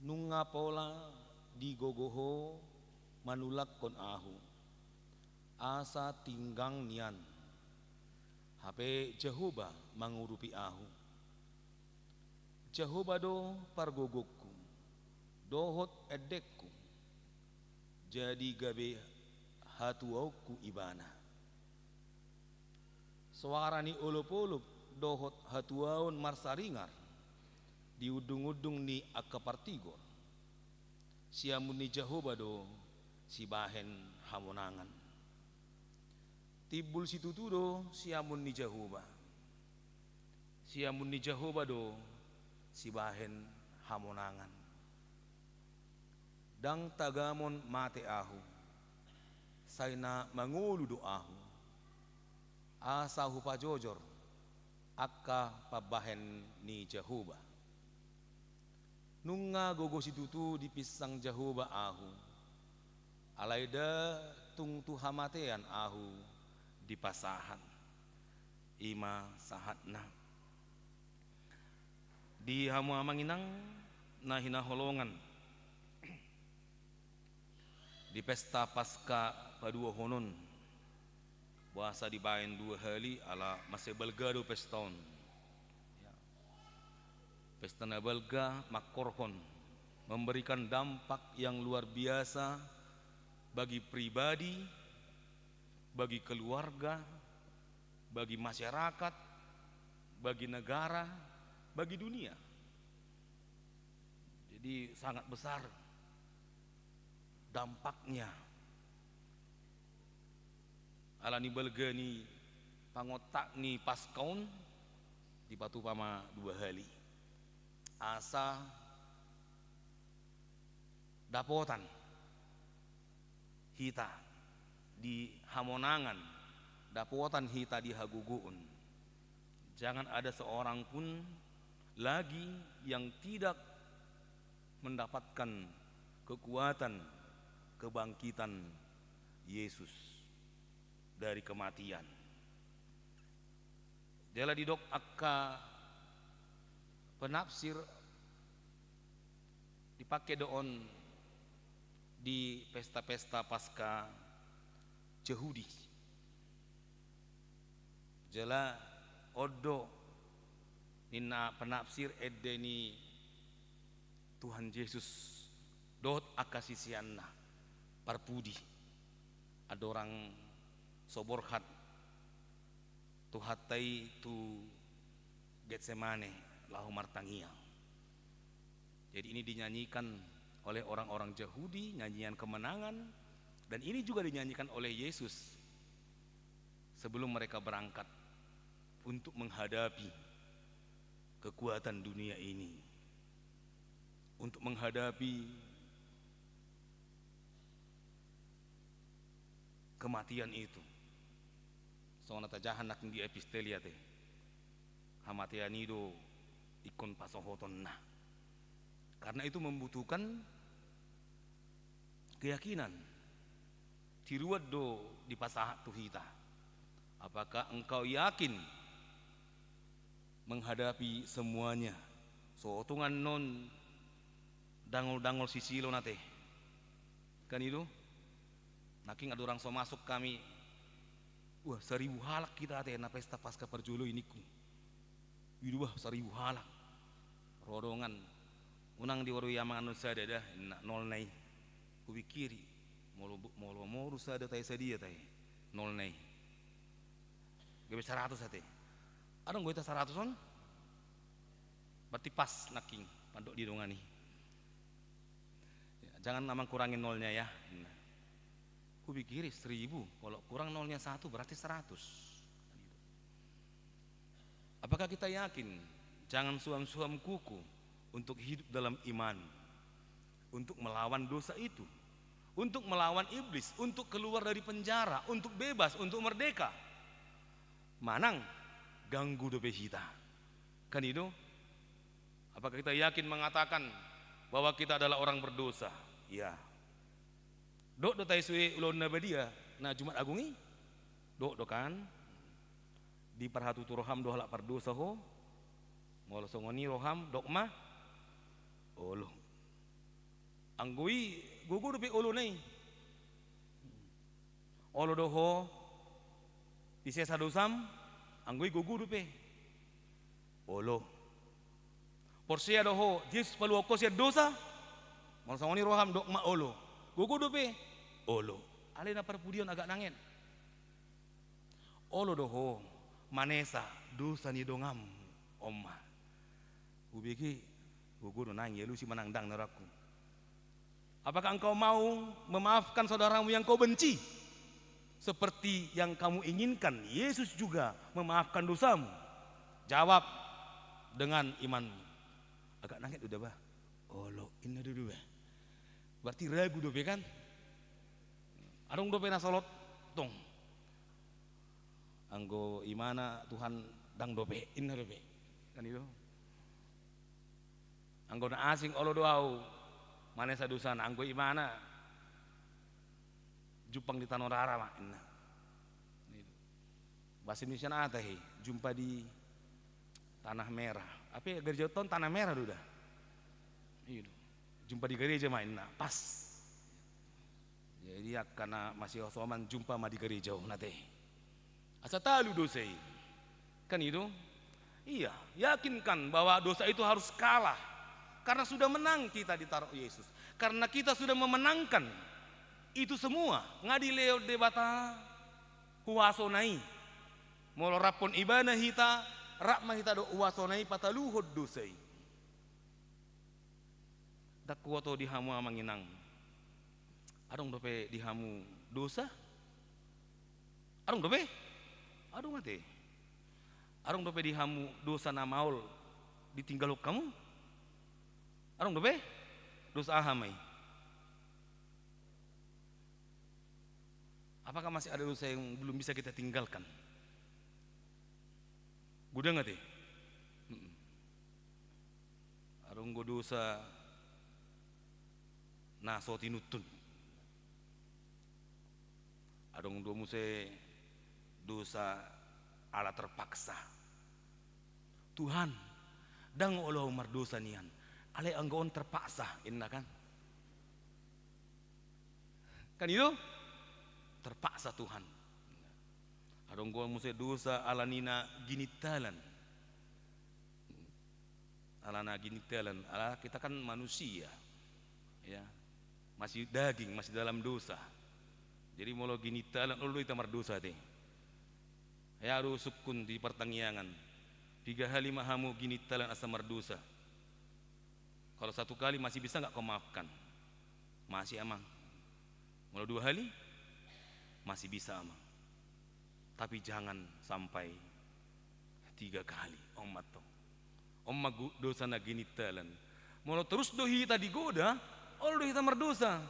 nunga pola di gogoho manulak kon ahu asa tinggang nian hape Jehoba mangurupi ahu Jehoba do pargogokku dohot edekku jadi gabe hatuauku ibana suarani ulup-ulup dohot hatuaun marsaringar di udung-udung ni akapartigor siamun ni Jehoba do si bahen hamonangan tibul situtudo siamun ni Jehoba do si bahen hamonangan dang tagamon mate ahu saina mangulu do ahu asa hupa jojor akka pabahen ni Jehoba nunga gogo situtu di pisang Jehoba ahu alaida tung tuhamatean ahu di pasahan ima sahatna di hamu amanginang nahina holongan di pesta pasca padua honon bahasa dibain 2 hari ala masih belgado peston pesta na belga makorhon memberikan dampak yang luar biasa bagi pribadi, bagi keluarga, bagi masyarakat, bagi negara, bagi dunia. Jadi sangat besar dampaknya. Alani belga ni pangotak ni paskaun di batu pama 2 hari. Asa dapotan hita di hamonangan, dapotan hita di haguguun. Jangan ada seorang pun lagi yang tidak mendapatkan kekuatan kebangkitan Yesus dari kematian. Jala didok akka penafsir dipakai doon di pesta-pesta pasca Yahudi. Jala odo nina penafsir edeni Tuhan Yesus dot akasisianna parpudi adorang soborhat tuhatai tu Getsemane lahu martangia. Jadi ini dinyanyikan oleh orang-orang Yahudi, nyanyian kemenangan, dan ini juga dinyanyikan oleh Yesus sebelum mereka berangkat untuk menghadapi kekuatan dunia ini, untuk menghadapi kematian itu. Soalnya tajahan nak di epistelia teh hamatian itu ikon pasohoton nah. Karena itu membutuhkan keyakinan. Tiruat do di pasah tuhita. Apakah engkau yakin menghadapi semuanya? So otungan non dangol-dangol sisilo nate. Kan itu? Naking ada orang so masuk kami. Wah 1000 halak kita ate na pesta pasca perjulo iniku. Widu wah 1000 halak. Rodongan unang di waru yamangan nu sada dah nol nai kubikiri molo sada tay sadia tay nol nai gabe 100 ate adong goita 100 on berarti pas naking pandok di dongani ya, jangan namang kurangin nolnya ya nah. Kubikiri 1000 kalau kurang nolnya 1 berarti 100. Apakah kita yakin jangan suam-suam kuku untuk hidup dalam iman, untuk melawan dosa itu, untuk melawan iblis, untuk keluar dari penjara, untuk bebas, untuk merdeka. Manang ganggu dope kita. Kan itu? Apakah kita yakin mengatakan bahwa kita adalah orang berdosa? Ya. Dok do tai suwe ulun nabadia na Jumat Agungi. Dok do kan? Di parhatu roham do halak pardosa ho. Molo songoni roham dok mah Olo Anggoi gugu dope olo nei. Olo doho isesa dosam anggoi gugu dope. Olo. Porsia doho jis paluoko sia dosa. Marsangoni roham dok ma olo. Gugu dope. Olo. Alena perpudion agak nangen. Olo doho manesa dosa ni dongam omma. Ubiki gugu do nang yelu si manangdang neraku. Apakah engkau mau memaafkan saudaramu yang kau benci? Seperti yang kamu inginkan Yesus juga memaafkan dosamu. Jawab dengan imanmu. Agak nangis udah bah. Olo inna dulu bah. Berarti ragu dope kan? Arung dope nasolot tong. Anggo imana Tuhan dang dope inna dope. Kan itu. Anggo na asing olo doau. Mana sadusan anggo imana jupang di tanorara mak inna. Bahasa Indonesia ada jumpa di tanah merah. Apa gereja ton tanah merah duda. Jumpa di gereja mak inna pas. Jadi karena masih osoman jumpa ma di gereja nate. Asa talu dosa. Kan itu? Iya, yakinkan bahwa dosa itu harus kalah. Karena sudah menang kita ditaruh Yesus. Karena kita sudah memenangkan itu semua. Ngadileo debata huwasonai. Molo rapon ibana hita, rakma hita do huwasonai pataluhod dosai. Dakwato dihamu amanginang. Adong dope dihamu dosa? Adong dope? Adong ate. Adong dope dihamu dosa na maul ditinggal kamu? Arong dope? Dosa ahamai. Apakah masih ada dosa yang belum bisa kita tinggalkan? Gudang ngati? Arong go dosa na sotinutun. Arong do muse dosa ala terpaksa. Tuhan, dang Allah umar dosa nian. Ale anggaon terpaksa inna kan? Kan itu? Terpaksa Tuhan. Adong gua muse dosa alanina ginitalan. Alana ginitalan. Ala kita kan manusia. Ya. Masih daging, masih dalam dosa. Jadi molo ginitalan ulu itu mardosa teh. Ya harus sukun di pertanggiangan. 3 hari mahamu ginitalan asa mardosa. Kalau 1 kali masih bisa nggak kau maafkan? Masih amang. Kalau 2 kali masih bisa amang. Tapi jangan sampai 3 kali. Ommat to. Omma dosa na ginitalan. Mau terus dohi tadi goda, dohi kita merdosa.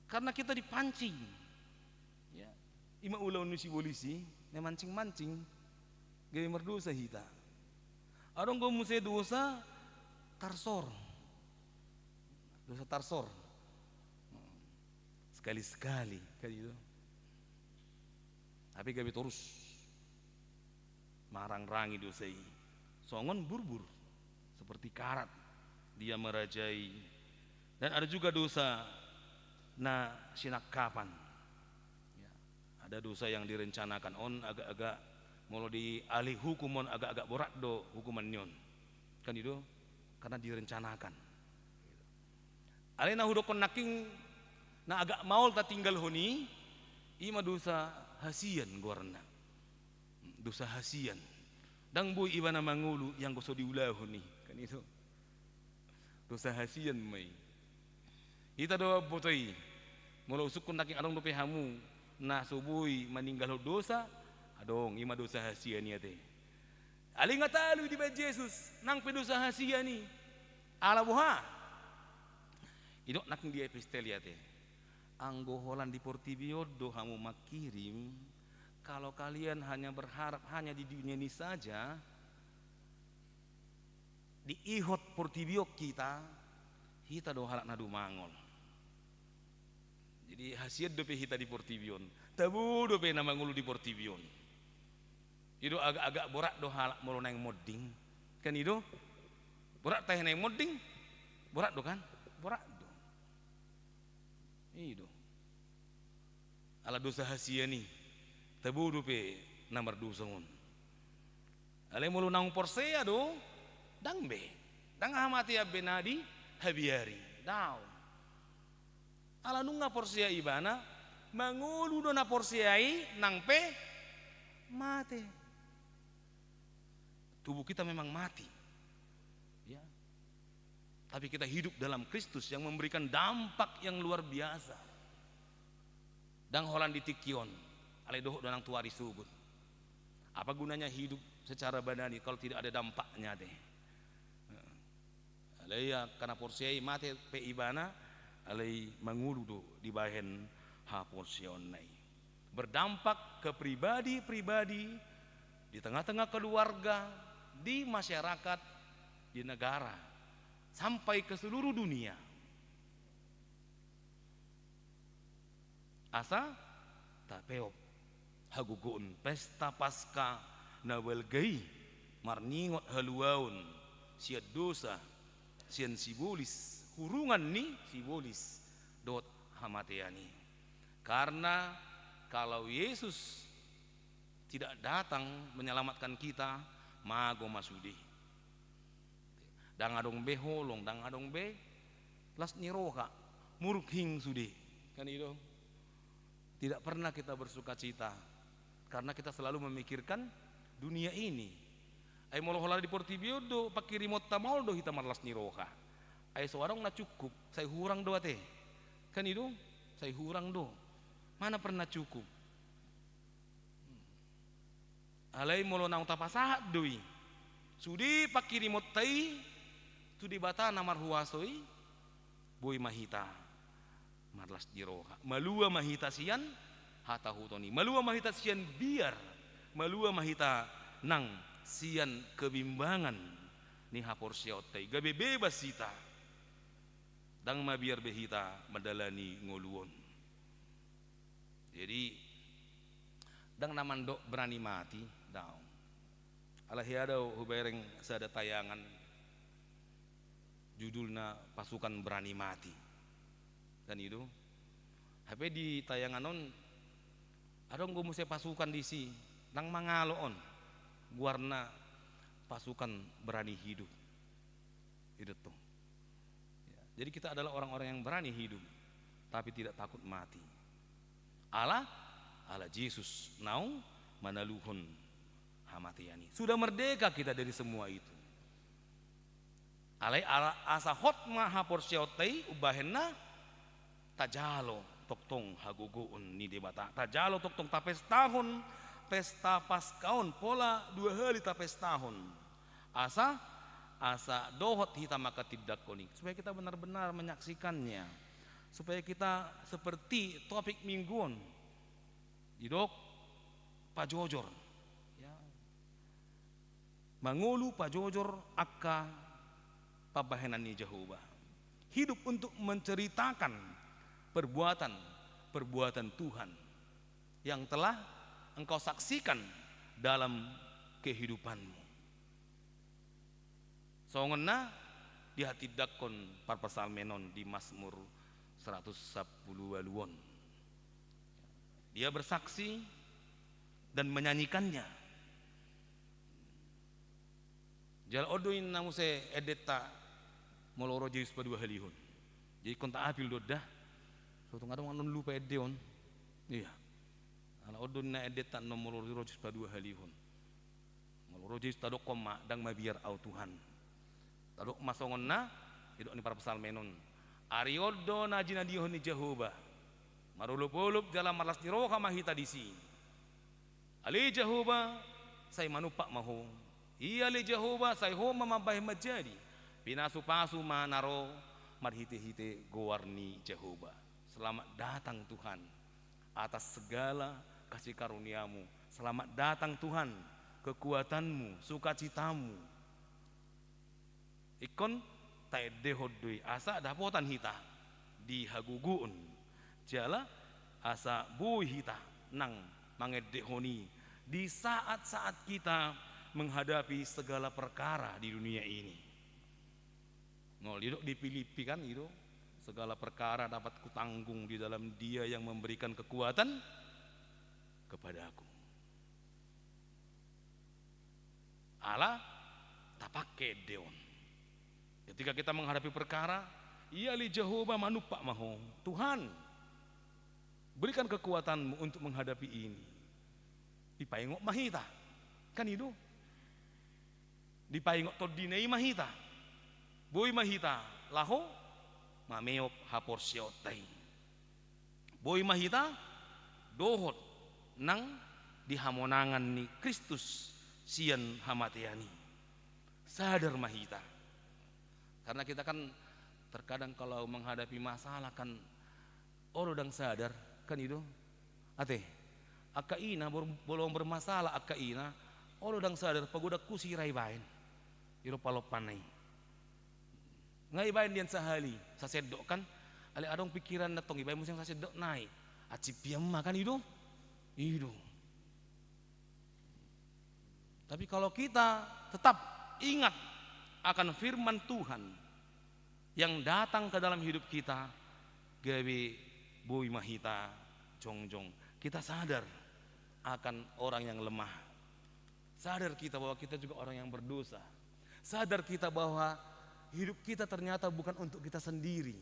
Karena kita dipancing. Ya. Ima ulau nusi polisi, ne mancing-mancing, gaya merdosa hita. Arong go muse dosa tarsor, dosa tarsor, sekali-sekali kali itu. Tapi gabi terus marang-rangi dosa ini. Songon burbur seperti karat dia merajai. Dan ada juga dosa na sinakapan. Ya, ada dosa yang direncanakan on agak-agak mau dialih hukuman agak-agak borak do hukuman nyon. Kan itu karena direncanakan. Alena hudokon naking na agak maul ta tinggal honi ima dosa hasian gorna. Dosa hasian. Dang boy ibana mangulu yang goso diulahu nih kan itu. Dosa hasian mai. Ita do botoi. Mula usukun naking adong dope hamu na subui meninggal dosa adong ima dosa hasian ya teh. Ali ngatalu di Yesus nang pedosa hasia ni ala buha idok nak dia epistelia teh anggo holan di Portibio do hamu makirim kalau kalian hanya berharap hanya di dunia ini saja di ihot Portibio kita do halak nadu mangol jadi hasiat dope hita di Portibion tabu dope nama ngulu di Portibion itu agak-agak borak do halak mulu neng moding kan itu borak teh neng moding borak do kan borak do Itu. Ala dosa hasia ni. Tebudu pe nomor dusungun. Ale mulu nang porsea do. Dang be. Dang hamati benadi habiari. Dau. Ala nunga porsea ibana. Mangulu do na porseai nang pe mati. Tubuh kita memang mati. Ya. Tapi kita hidup dalam Kristus yang memberikan dampak yang luar biasa. Dang holan ditikion, ale doh donang tuari subut. Apa gunanya hidup secara badani kalau tidak ada dampaknya deh. Ale ya karena porsiai mate pe ibana, ale mangulu do di bahen ha porsion nai. Berdampak ke pribadi-pribadi, di tengah-tengah keluarga, di masyarakat, di negara, sampai ke seluruh dunia. Asa tapeop hagugun pesta pasca nawelgei marningot haluaun sia dosa sian sibolis hurungan ni sibolis dot hamateani. Karena kalau Yesus tidak datang menyelamatkan kita, mago masudi. Dang adong be holong, dang adong be las niroka, murking sudi. Kan itu. Tidak pernah kita bersuka cita karena kita selalu memikirkan dunia ini. Ay molo hola di Portibio do pakai remote tamol do hita marlas niroka. Ay seorang na cukup, saya hurang do ate. Kan itu, saya hurang do. Mana pernah cukup? Alay molo nang tapasahat doi. Sudi pakai remote tai tu di bata namar huasoi boy mahita marlas diroha malua mahita sian hata hutoni malua mahita sian biar malua mahita nang sian kebimbangan ni hapor siotai gabe bebas sita dang mabiar behita madalani ngoluon. Jadi dang naman do berani mati daw alahiadaw hubereng sada tayangan judulnya pasukan berani mati dan itu HP di tayangan non adong gumusnya pasukan di si nang mangaloon warna pasukan berani hidup itu tuh ya. Jadi kita adalah orang-orang yang berani hidup tapi tidak takut mati ala Yesus nau manaluhun hamatiani sudah merdeka kita dari semua itu. Alai asa hot maha porsiotei ubahenna tajalo toktong haguguun ni debata tajalo toktong tapes tahun pesta paskaun pola 2 hari tapes tahun asa dohot hita maka tidak koning supaya kita benar-benar menyaksikannya supaya kita seperti topik mingguan didok pajojor ya mangulu pajojor akka pabahenan ni Jehovah hidup untuk menceritakan perbuatan Tuhan yang telah engkau saksikan dalam kehidupanmu. Songena di hati dakon parpasal menon di Mazmur 110 waluon. Dia bersaksi dan menyanyikannya. Jal odoin namuse edeta moloro jeus padua halihun. Jadi konta apil dodah. Suatu ngadong anon lupa edeon. Iya. Ala odon na edeta no moloro jeus padua halihun. Moloro jeus tadok koma dang mabiar au Tuhan. Tadok masongon na idok ni para pesal menon. Ariodo na jinadihon ni Jehovah. Marulup-ulup dalam marlas niroka mahita disi. Ali Jehovah say manupak maho. Iya li Jehovah say ho mamabah majadi. Pinasu-pasu manaro marhite-hite gowarni Jehovah. Selamat datang Tuhan atas segala kasih karuniamu. Selamat datang Tuhan kekuatanmu, sukacitamu. Ikon taedehodoi asa dapotan hita di haguguun. Jala asa bui hita nang mangedehoni di saat-saat kita menghadapi segala perkara di dunia ini. Ngol didok di Filipi kan itu segala perkara dapat kutanggung di dalam Dia yang memberikan kekuatan kepadaku. Allah tak pakai deon. Ketika kita menghadapi perkara, ia li Jehovah manupak maho. Tuhan, berikan kekuatanmu untuk menghadapi ini. Dipaingok mahita, kan itu? Dipaingok todinei mahita, boy mahita, laho mameop haporsiotai. Boy mahita, dohot nang dihamonangan ni Kristus sian hamatiani. Sadar mahita. Karena kita kan terkadang kalau menghadapi masalah kan orang sadar kan itu. Ate, akaina bolong bermasalah akaina orang sadar pagoda kusirai bain. Iro palopanai. Ngai bain dian sahali, sasedok kan ale adong pikiran natong ibai musang sasedok naik. Acipiam makan itu. Itu. Tapi kalau kita tetap ingat akan firman Tuhan yang datang ke dalam hidup kita, gawe boy mahita jongjong, kita sadar akan orang yang lemah, sadar kita bahwa kita juga orang yang berdosa, sadar kita bahwa hidup kita ternyata bukan untuk kita sendiri.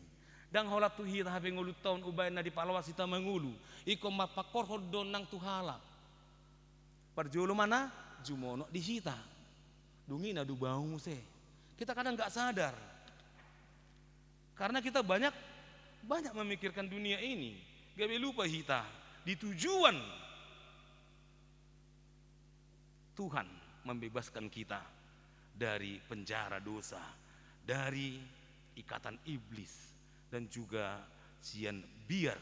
Dan hola tuhita habe ngulu tahun ubaina di palawas kita mengulu iko mapakor hodon nang tuhala perjulu mana jumono di hita dungina du bau se. Kita kadang nggak sadar karena kita banyak memikirkan dunia ini, gawe lupa hita di tujuan Tuhan membebaskan kita dari penjara dosa, dari ikatan iblis dan juga sian biar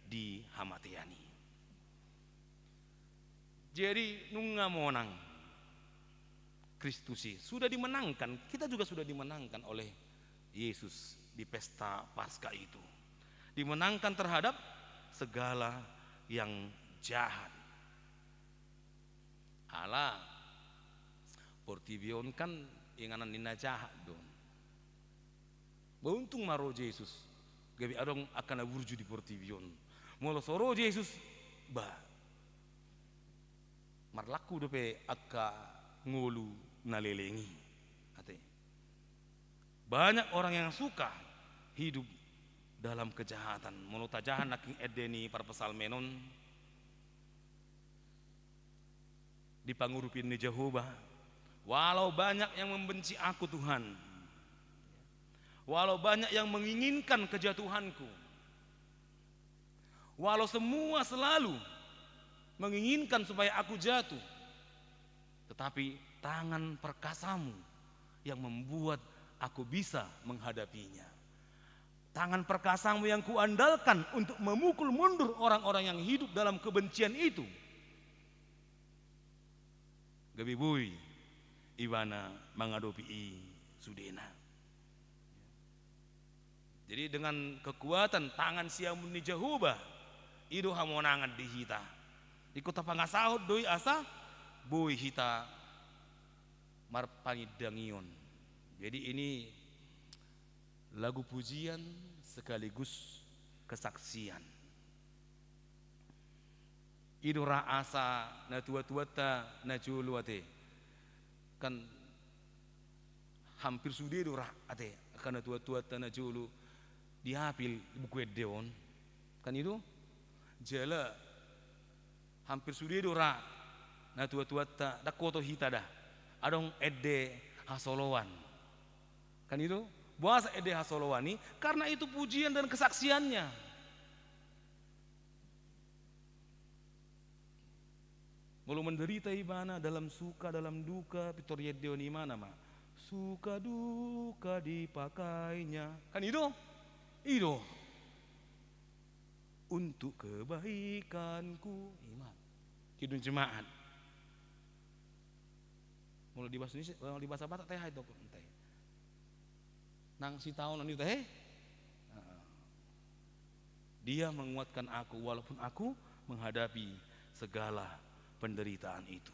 di hamatiani. Jadi nunga monang Kristusi sudah dimenangkan, kita juga sudah dimenangkan oleh Yesus di pesta Paskah itu. Dimenangkan terhadap segala yang jahat. Allah portibion kan inganan nina jahat don. Beruntung maro Yesus gabi adong akan burju di portibion. Molo soro Yesus ba marlaku dope akka ngulu nalelengi. Ate. Banyak orang yang suka hidup dalam kejahatan. Molo tajahan naking edeni parpesal menon dipangurupin ni Jehovah. Walau banyak yang membenci aku Tuhan, walau banyak yang menginginkan kejatuhanku, walau semua selalu menginginkan supaya aku jatuh, tetapi tangan perkasamu yang membuat aku bisa menghadapinya. Tangan perkasamu yang kuandalkan untuk memukul mundur orang-orang yang hidup dalam kebencian itu. Gabi bui Iwana mengadopi sudena. Jadi dengan kekuatan tangan siamun ni Jehovah itu hamonangan di hita. Di kota pangasahod doi asa bui hita marpanidangion. Jadi ini lagu pujian sekaligus kesaksian. Itu raasa na tua-tuata na juluate. Kan hampir sudah dora ate karena tua-tua tanah julu dihapil buku deon kan itu jela hampir sudah dora na tua-tua tak dak koto hita dah adong ede hasolowan kan itu bahasa ede hasolowani karena itu pujian dan kesaksiannya. Walau menderita ibana dalam suka dalam duka Victoria Deoni mana mah suka duka dipakainya kan itu untuk kebaikanku iman kidung jemaat mulai di bahasa Indonesia di bahasa Batak teh itu teh nang si tahun itu teh dia menguatkan aku walaupun aku menghadapi segala penderitaan itu.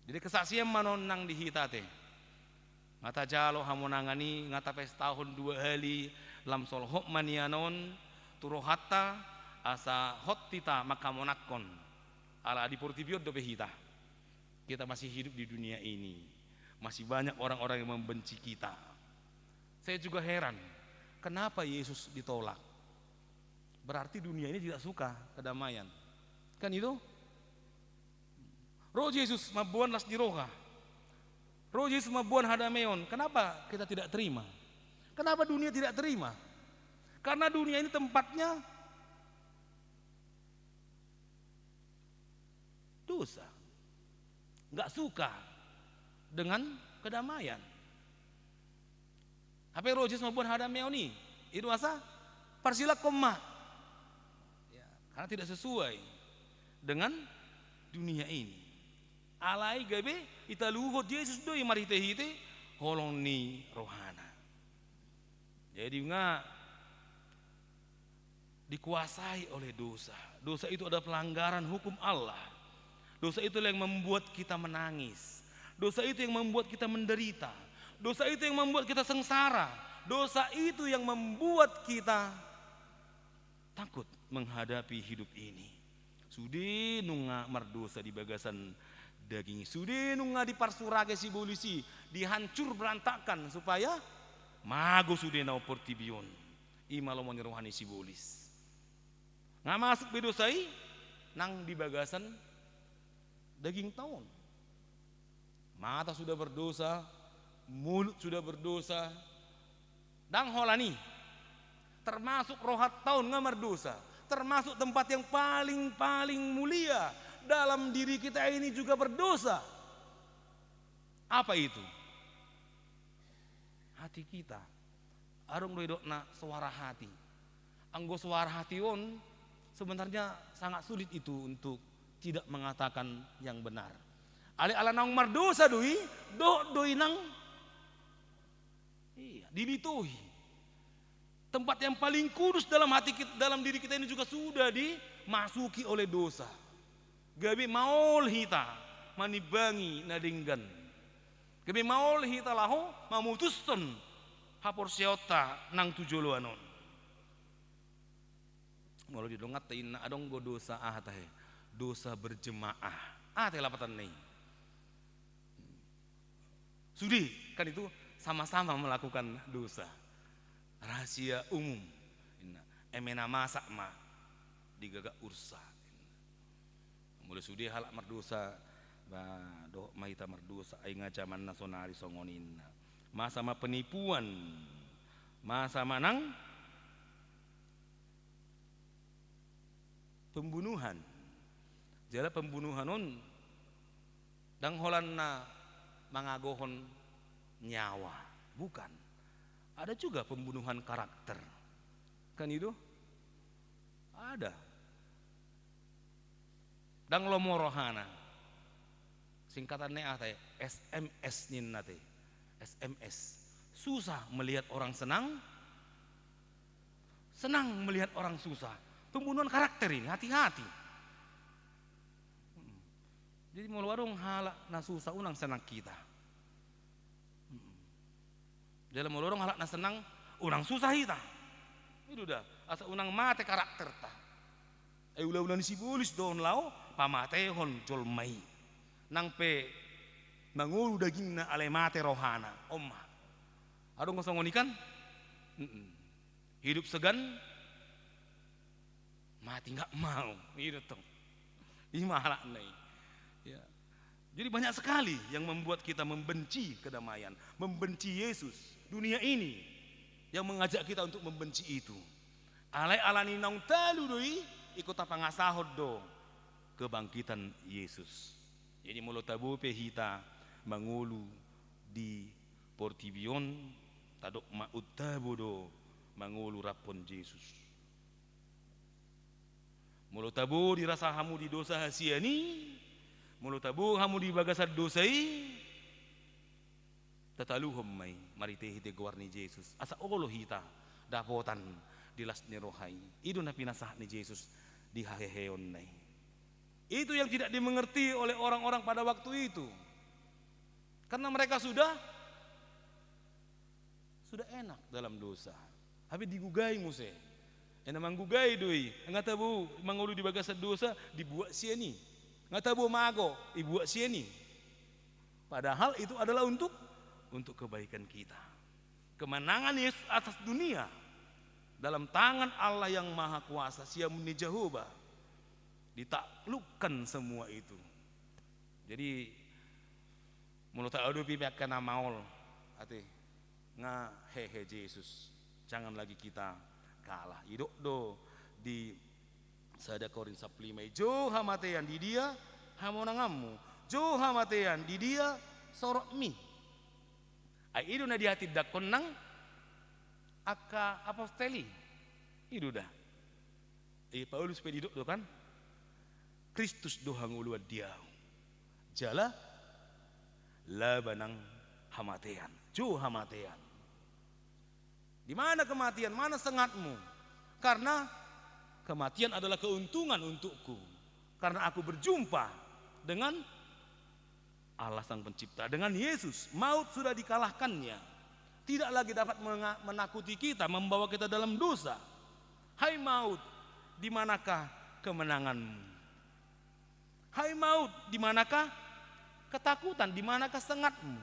Jadi kesaksian manonang di hita teh ngata jalo hamonangani ngata pestahun 2 hari lam sol hok manianon turo hatta asa hot tita makamonakon ala di portibio dobe hita. Kita masih hidup di dunia ini, masih banyak orang-orang yang membenci kita. Saya juga heran, kenapa Yesus ditolak? Berarti dunia ini tidak suka kedamaian, kan itu? Roh Yesus mabuan las diroha, Roh Yesus mabuan hadameon. Kenapa kita tidak terima? Kenapa dunia tidak terima? Karena dunia ini tempatnya dosa, nggak suka dengan kedamaian. Apa Roh Yesus mabuan hadameon nih? Itu asa parsilak koma, ya, karena tidak sesuai dengan dunia ini. Alai gabe ita luhut Yesus doi marite hite holong ni rohana. Jadi nga dikuasai oleh dosa. Dosa itu adalah pelanggaran hukum Allah. Dosa itu yang membuat kita menangis. Dosa itu yang membuat kita menderita. Dosa itu yang membuat kita sengsara. Dosa itu yang membuat kita takut menghadapi hidup ini. Sudi nunga mardosa di bagasan daging, sudi nunga di parsurage si bolisi dihancur berantakan supaya mago sudi nau portibion imalomoni rohani si bolis nggak masuk bedosai nang di bagasan daging tahun. Mata sudah berdosa, mulut sudah berdosa, dang holani termasuk rohat tahun nggak berdosa, termasuk tempat yang paling mulia dalam diri kita ini juga berdosa. Apa itu? Hati kita. Arung doidokna suara hati. Anggo suara hati on sebenarnya sangat sulit itu untuk tidak mengatakan yang benar. Ale-ala nang mardosa doi, doi nang dilituhi. Tempat yang paling kudus dalam hati kita, dalam diri kita ini juga sudah dimasuki oleh dosa. Gabi maul hita manibangi nadinggan. Gabi maul hita laho mamutuston hapor siota nang tujoloanon. Molo didongat tain adong go dosa tahe. Dosa berjemaah. Teh lapatan nih. Sudi kan itu sama-sama melakukan dosa. Rahasia umum. Emena masak ma digagak ursa. Mulai sudi halak merdosa do maita merdosa ai ngacaman nasionali songonin masa penipuan masa manang pembunuhan jala pembunuhan on dang holanna mangagohon nyawa, bukan, ada juga pembunuhan karakter kan itu ada. Dang lomo rohana singkatannya SMS nin nate SMS susah melihat orang senang melihat orang susah. Pembunuhan karakter ini hati-hati. Jadi mau warung halak na susah unang senang kita. Dalam mau warung halak na senang unang susah kita. Itu dah asa unang mate karakter ta. Ulah-ulah si bolis don lau pamatehon jolmai nang pe mangulu daging na alemate rohana omma adong ngosongoni kan hidup segan mati nggak mau itu tuh imalah nih ya. Jadi banyak sekali yang membuat kita membenci kedamaian, membenci Yesus. Dunia ini yang mengajak kita untuk membenci itu. Alai alani nong talu doi ikut apa ngasahod do kebangkitan Yesus. Jadi mulut tabu pehita mangulu di portibion tadok maut tabu do mangulu rapon Yesus. Mulut tabu dirasa hamu di dosa hasiani, mulut tabu hamu di bagasad dosai. Tataluhom may marite hite guarni Yesus. Asa olo hita dapotan dilas ni rohai. Itu na pinasah ni Yesus di haheheon nai. Itu yang tidak dimengerti oleh orang-orang pada waktu itu. Karena mereka sudah sudah enak dalam dosa. Habis digugai muse. Enamang gugai doi. Ngata bu mangulu di bagasa dosa dibuat siani. Ngata bu mago dibuat siani. Padahal itu adalah untuk kebaikan kita. Kemenangan Yesus atas dunia dalam tangan Allah yang Maha Kuasa, Siamuni Jehovah, ditaklukkan semua itu. Jadi mulut adu pihak kena maul ate nga hehe Yesus, jangan lagi kita kalah. Idok do di sada Korintus 5 jo hamatean di dia hamonangamu, jo hamatean di dia sorok mi. Ai idu na di hati dakon nang aka aposteli. Idu dah. Paulus pedidok do kan. Kristus do hanguluan dia. Jala labanang hamatean, jo hamatean. Di mana kematian? Mana sengatmu? Karena kematian adalah keuntungan untukku. Karena aku berjumpa dengan Allah Sang Pencipta, dengan Yesus. Maut sudah dikalahkannya. Tidak lagi dapat menakuti kita, membawa kita dalam dosa. Hai maut, di manakah kemenanganmu? Hai maut, di manakah ketakutan? Di manakah sengatmu?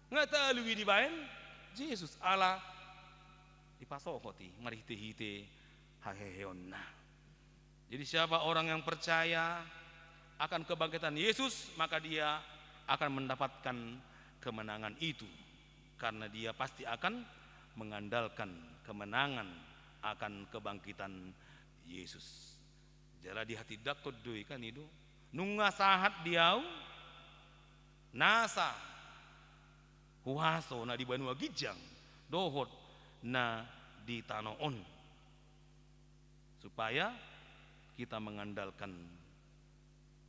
Nggak tahu di bain Yesus Allah dipasokoti marihite-hite haheheonna. Jadi siapa orang yang percaya akan kebangkitan Yesus, maka dia akan mendapatkan kemenangan itu, karena dia pasti akan mengandalkan kemenangan akan kebangkitan Yesus. Jala di hati dakot doi kan itu nunga sahat diau nasa huaso na di Banua Gijang dohot na di Tanoon, supaya kita mengandalkan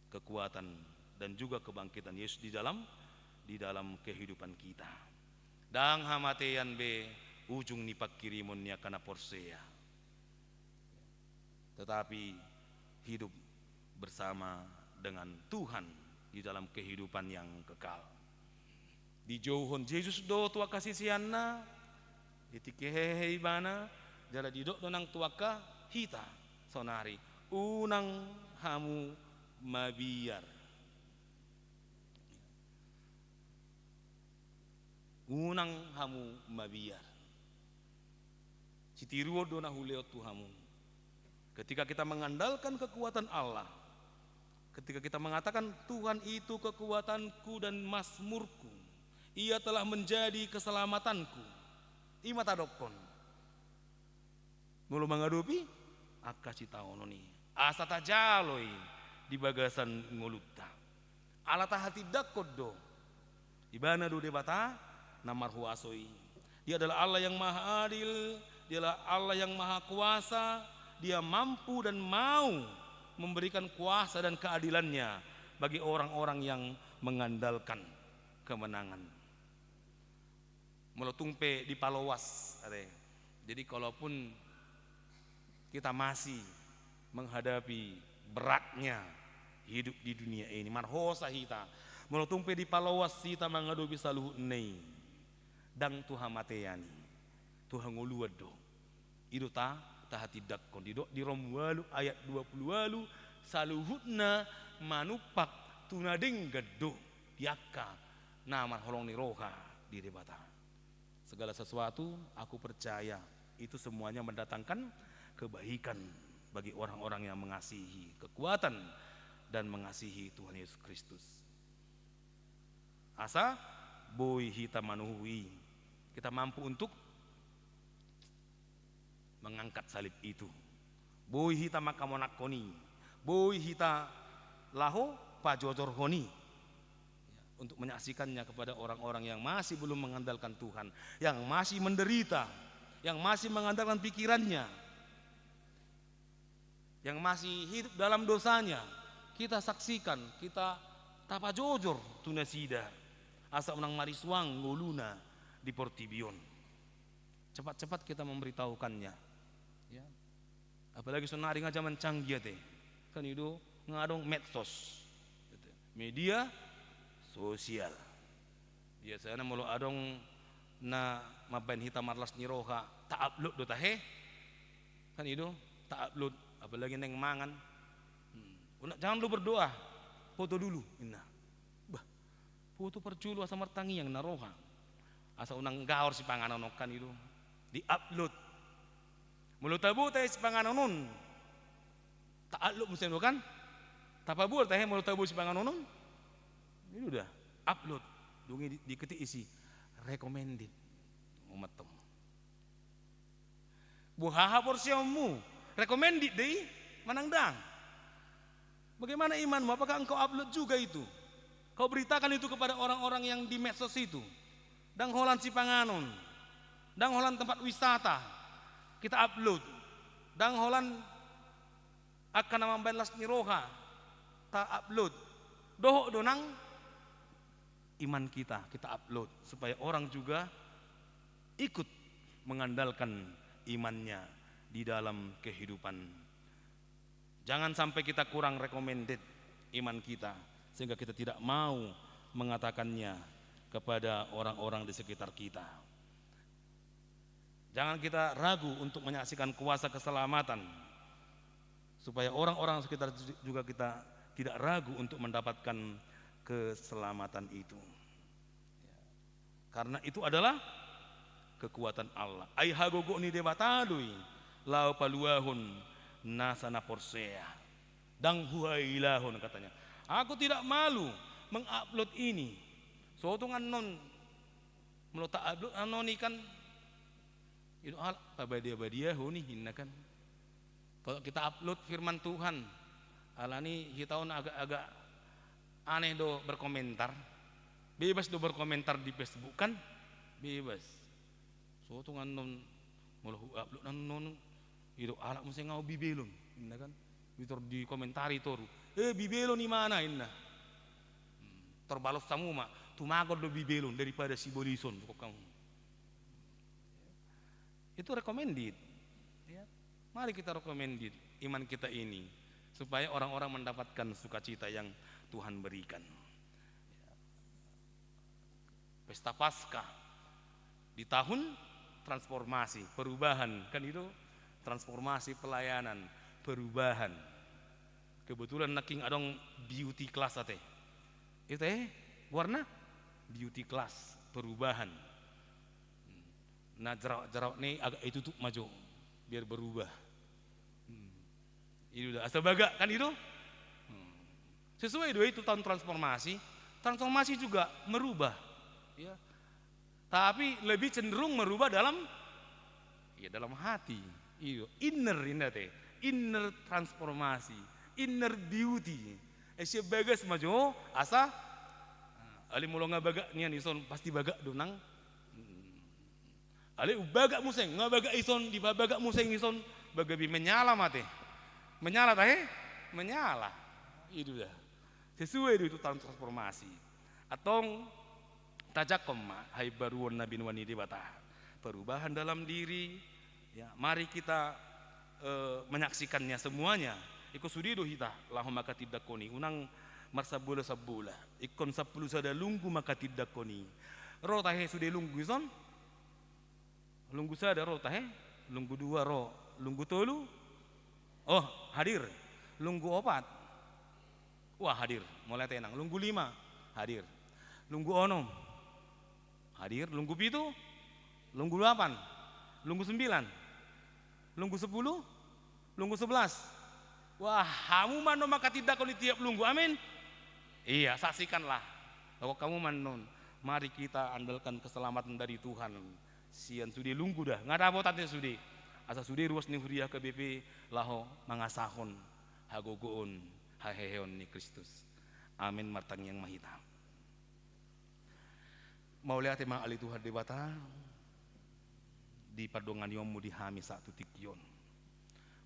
kekuatan dan juga kebangkitan Yesus di dalam kehidupan kita. Dang hamatean be ujung nipak kirimonnya kana porsea. Tetapi hidup bersama dengan Tuhan di dalam kehidupan yang kekal. Di jauhon Yesus do tua kasisianna itikehehe bana jala didok donang tuaka hita sonari unang hamu mabiar. Unang hamu mabiar. Citiruo dona huleo Tuhamu. Ketika kita mengandalkan kekuatan Allah, ketika kita mengatakan Tuhan itu kekuatanku dan mazmurku, Ia telah menjadi keselamatanku. Ima tadokon. Mulu mengadupi akasi taononi. Asa tajaloi di bagasan ngulutta. Allah tahati dakodo. Ibana do debata namar huasoi. Dia adalah Allah yang maha adil, Dia adalah Allah yang maha kuasa, Dia mampu dan mau memberikan kuasa dan keadilannya bagi orang-orang yang mengandalkan kemenangan. Melotungpe di palowas. Jadi kalaupun kita masih menghadapi beratnya hidup di dunia ini, marhosa hita melotungpe di palowas hita menghadapi saluh nei dang Tuhan mateani Tuhan nguluado itu tahati dakkon di Romualu ayat 20 saluhutna manupak tunading gedo yaka nama holong ni roha di debata. Segala sesuatu aku percaya itu semuanya mendatangkan kebaikan bagi orang-orang yang mengasihi kekuatan dan mengasihi Tuhan Yesus Kristus. Asa boy hita manuhui kita mampu untuk mengangkat salib itu. Boy hita makamonakoni, boy hita laho pajojor honi, untuk menyaksikannya kepada orang-orang yang masih belum mengandalkan Tuhan, yang masih menderita, yang masih mengandalkan pikirannya, yang masih hidup dalam dosanya. Kita saksikan, kita tapa jojor tunasida asa menang mariswang nguluna di Portibion. Cepat-cepat kita memberitahukannya ya. Apalagi sonari nga zaman canggih teh kan itu ngadong medsos, media sosial. Biasanya mau adong na mabain hita marlas niroha tak upload do tahe kan itu tak upload apalagi neng mangan. Jangan lu berdoa, foto dulu. Bah, foto perculu asa martangi yang naroha. Asa unang gaor si panganonokan itu di upload. Mulut tabu teh si panganonon. Tak upload musim itu kan? Tapabur teh mulut tabu si panganonon. Ini udah upload. Dungi diketik isi recommended umat tem. Buhaha porsiamu recommended deh manangdang. Bagaimana imanmu? Apakah engkau upload juga itu? Kau beritakan itu kepada orang-orang yang di medsos itu. Dang holan si panganon, dang holan tempat wisata, kita upload. Dang holan akan nama balas niroha, tak upload. Dohok donang iman kita upload supaya orang juga ikut mengandalkan imannya di dalam kehidupan. Jangan sampai kita kurang recommended iman kita sehingga kita tidak mau mengatakannya kepada orang-orang di sekitar kita. Jangan kita ragu untuk menyaksikan kuasa keselamatan supaya orang-orang sekitar juga kita tidak ragu untuk mendapatkan keselamatan itu. Karena itu adalah kekuatan Allah. Ai hagogo ni debatadui lau paluahun nasana porsea dang huailahun katanya. Aku tidak malu mengupload ini. Sotungan non melota upload anoni kan itu al pabadia huni hinna kan. Kalau kita upload firman Tuhan, alani hitaun agak-agak aneh do berkomentar. Bebas do berkomentar di Facebook kan? Bebas. Sotungan non melu upload non itu alat mesti ngau bibelon, inna kan? Bitor di komentari toru, bibelon di mana inna? Terbalos tamu mak, tumagod do bibelon daripada si bolison kok kamu. Itu recommended. Ya. Mari kita recommended iman kita ini supaya orang-orang mendapatkan sukacita yang Tuhan berikan. Pesta Paskah di tahun transformasi, perubahan kan itu. Transformasi pelayanan, perubahan. Kebetulan naking adong beauty class ate. Itu warna beauty class, perubahan. Nah jerak nih agak itu tuh maju biar berubah. Itu udah asa baga kan itu. Sesuai itu tahun transformasi. Transformasi juga merubah, ya. Tapi lebih cenderung merubah dalam hati. Iyo, inner transformasi, inner beauty. Esya bagas majo asa ali mulo nga baga niyan ison pasti baga donang. Ali baga museng nga baga ison di baga museng ison bagabi menyala mate. Menyala tahe? Menyala. Itu dah. Sesuai itu tahun transformasi. Atong tajakom hai baruon nabi wani debata. Perubahan dalam diri. Ya, mari kita menyaksikannya semuanya. Iko sudido hita lahu maka tidakoni unang marsabula sabula. Ikon 10 sada lunggu maka tidakoni. Ro tahe sude lunggu ison. Lunggu sada ro tahe, lunggu 2 ro, lunggu 3. Oh, hadir. Lunggu 4. Wah, hadir. Mulai tenang. Lunggu 5 hadir. Lunggu 6 hadir, lunggu 7, lunggu 8, lunggu 9. Lunggu 10, lunggu 11. Wah, kamu manon maka tidak kau di tiap lunggu, amin. Iya, saksikanlah. Kalau kamu manon, mari kita andalkan keselamatan dari Tuhan. Sian sudi lunggu dah, nggak ada apa tadi sudi. Asa sudi ruas ni huriah ke BP laho mangasahon hagogoon haheheon ni Kristus. Amin martang yang mahita. Mau lihat emang ali Tuhan debata. Di padongan yomu di hami satu tikyon.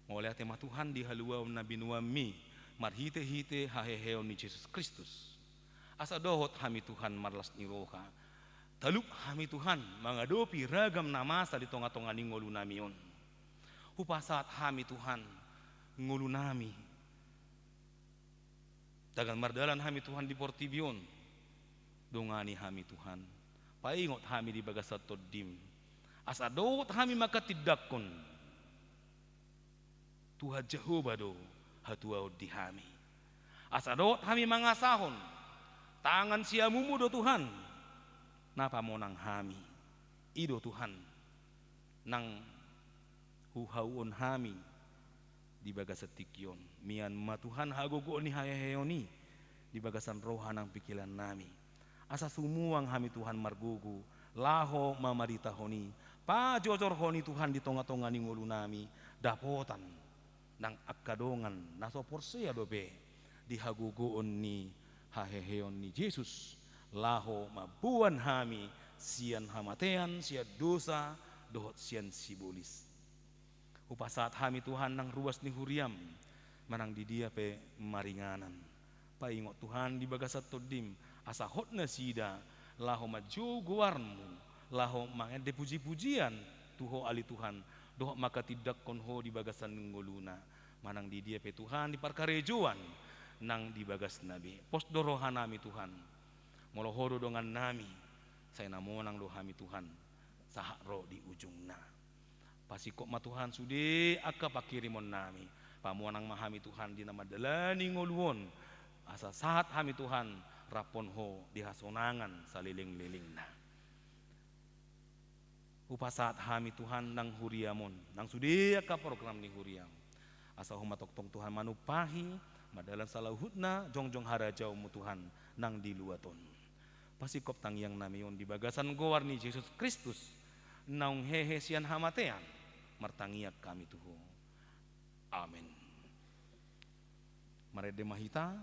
Mau lihat tema Tuhan di halua nabi nuami marhite hite haheheon ni Yesus Kristus. Asa dohot hami Tuhan marlas niroha. Taluk hami Tuhan mangadopi ragam namasa di tonga-tonga ni ngolu namion. Upasat hami Tuhan ngolu nami. Dagan mardalan hami Tuhan di Portibion. Dongani hami Tuhan. Paingot hami di bagasat todim. asa dot hami maka tidakon Tuhan Jehovah do hatua di hami. Asa dot hami mangasahon tangan siamumu do Tuhan. Napa monang hami ido Tuhan nang huhauon hami di bagas setikyon mian ma Tuhan hagogo ni hayaheoni di bagasan rohanang pikiran nami. Asa sumuang hami Tuhan margugu laho mamarita honi pajojor honi Tuhan di tonga-tonga ni ngulu nami dapotan nang akadongan naso porsia dobe di hagogoon ni haheheon ni Yesus laho mabuan hami sian hamatean sia dosa dohot sian sibolis. Upasat hami Tuhan nang ruas ni huriam manang di dia pe maringanan paingot Tuhan di bagasat todim asa hotna sida laho maju guarmu laho mangende puji-pujian tuho ali Tuhan doh maka tidak konho di bagasan ngoluna manang di dia pe Tuhan di parkarejuan nang di bagas nabi pos dorohanami Tuhan molohoro dengan nami saya namonang dohami Tuhan sahak ro di ujungna pasikok ma Tuhan sude aka pakirimon nami pamuanang mahami Tuhan di nama dalani ngoluon asa saat hami Tuhan rapon ho di hasonangan saliling-lilingna upasat hami Tuhan nang huriamon nang sude aka program ni huriam asa huma tok-tok Tuhan manupahi madalan salahutna jongjong harajau mu Tuhan nang di luaton pasikop tangyang namion di bagasan goar ni Yesus Kristus naung hehe sian hamatean martangiak kami tuho amin marede mahita